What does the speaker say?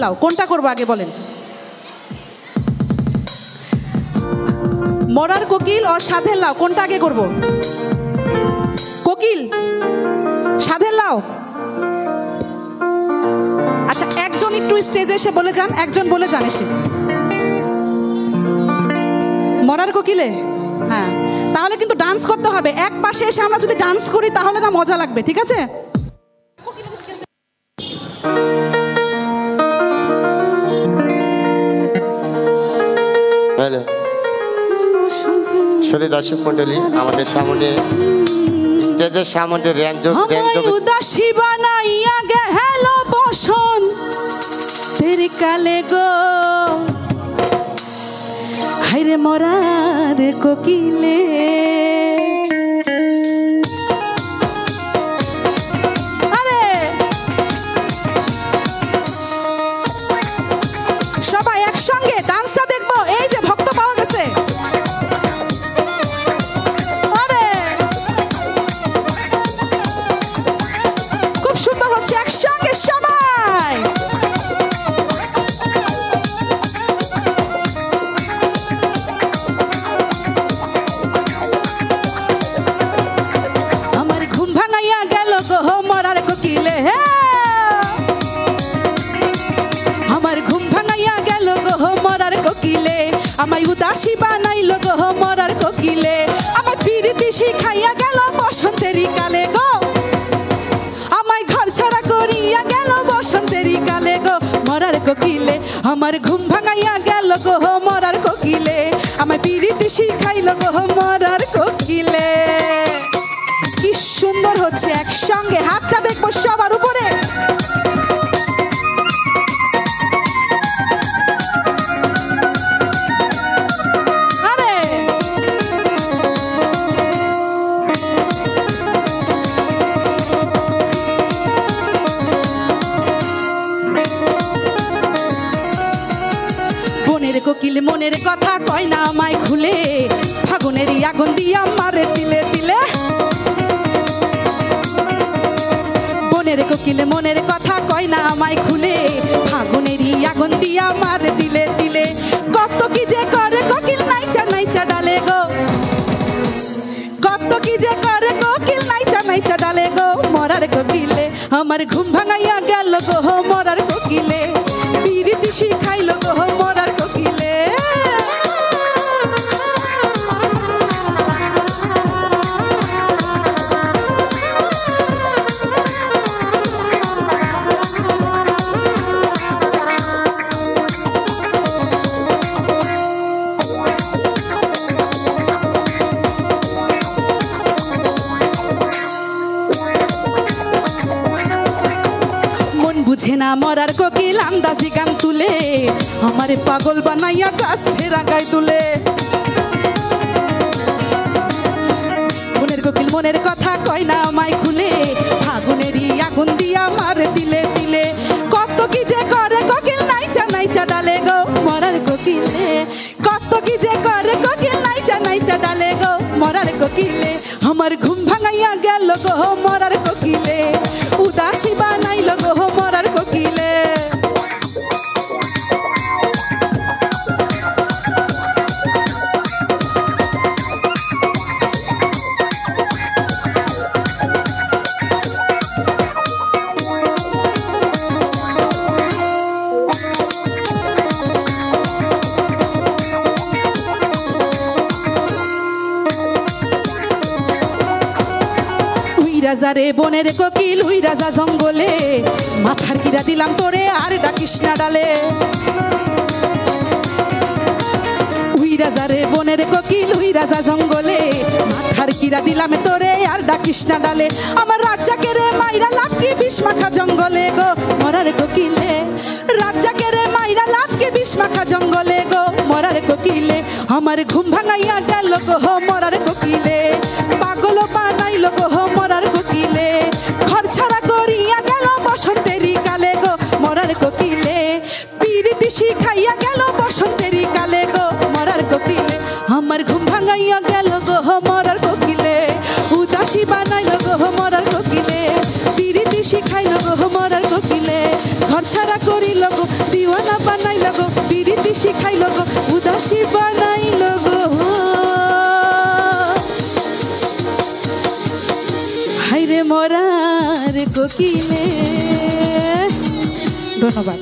লাও কোনটা করবো আগে বলেন? মরার কোকিল আর সাধের লাও কোনটা আগে করব? কোকিল, সাধের লাও। আচ্ছা একজন একটু স্টেজে এসে বলে যান, একজন বলে যান এসে। মরার কোকিলে? হ্যাঁ, তাহলে কিন্তু ডান্স করতে হবে। এক পাশে এসে আমরা যদি ডান্স করি তাহলে না মজা লাগবে, ঠিক আছে? হ্যালো শুধু দর্শক মন্ডলী, আমাদের সামনে স্টেজের সামনে উদাসী বানাইয়া গেল বসন তেরি কালে গো, হাইরে মরার কোকিলে। আরে সবাই একসঙ্গে ডান্সটা দেখবো। এই যে ভক্ত পাওয়া গেছে। আরে খুব সুন্দর হচ্ছে, একসঙ্গে সবাই। আমার ঘুম ভাঙাইয়া গেল গো মরার কোকিলে, আমার ঘুম ভাঙাইয়া গেল গো মরার কোকিলে, আমায় উদাসী বানাইল গো মরার কোকিলে, আমার প্রীতি শিখাইয়া গেল বসন্তেরই কালে গো, আমায় ঘর ছাড়া করিয়া গেল বসন্তেরই কালে গো মরার কোকিলে। আমার ঘুম ভাঙাইয়া গেল গো মরার কোকিলে, আমায় প্রীতি শিখাইল গো মরার কোকিলে। কি সুন্দর হচ্ছে, একসঙ্গে হাতটা দেখবো সবার উপরে। আরে বনের কোকিল মনের কথা কয় না আমায় খুলে, ফাগুনেরই আগুন দিয়া মারে তিলে তিলে। বনের কোকিল মনের কথা কয় না আমায় খুলে, ফাগুনেরই আগুন দিয়া মারে দিলে দিলে। কত কি যে করে কোকিল নাইচা নাইচা ডালে গো, কত কি যে করে কোকিল নাইচা নাইচা ডালে গো মরার কোকিলে। আমার ঘুম ভাঙাইয়া গেল গো মরার কোকিলে, প্রীতি শিখাইল গো মরার কোকিলে। বুঝে না মরার কোকিল আন্দাজি গান তুলে, আমারে পাগল বানাইয়া গাছের আগায় তুলে। মনের কোকিল মনের কথা কয় না আমায় খুলে, ফাগুনেরই আগুন দিয়া মারে দিলে দিলে। কত কি যে করে কোকিল নাইচা নাইচা ডালে গো মরার কোকিলে, কত কি যে করে কোকিল নাইচা নাইচা ডালে গো মরার কোকিলে। আমার ঘুম ভাঙাইয়া গেল গো মরার কোকিলে, উদাসী বানাইল গো মরার কোকিলে। রাজারে বনের কোকিল উই রাজা জঙ্গলে, মাথার কিরা দিলাম তোরে আর ডাকিস না ডালে। উই রাজারে বনের কোকিল উই রাজা জঙ্গলে, মাথার কিরা দিলাম তোরে আর ডাকিস না ডালে। আমার রাজাকে রে মাইরা লাভ কি বিষ মাখা জঙ্গলে গো মরার কোকিলে, রাজাকে রে মাইরা লাভ কি বিষ মাখা জঙ্গলে গো মরার কোকিলে। আমার ঘুম ভাঙাইয়া গেল গো মরার কোকিলে, পাগল বানাইল গো মরার কোকিলে, ঘর ছাড়া করিয়া গেল বসন্তেরই কালে গো মরার কোকিলে, প্রীতি শিখাইয়া গেল বসন্তেরই কালে গো মরার কোকিলে। আমার ঘুম ভাঙাইয়া গেল গো মরার কোকিলে, উদাসী বানাইল গো মরার কোকিলে, প্রীতি শিখাইল গো মরার কোকিলে। ঘর ছাড়া করিল গো দিওয়ানা বানাইল গো পিরিতি শিখাইল গো উদাসী বানাইল গো হাইরে মরার কোকিলে। ধন্যবাদ।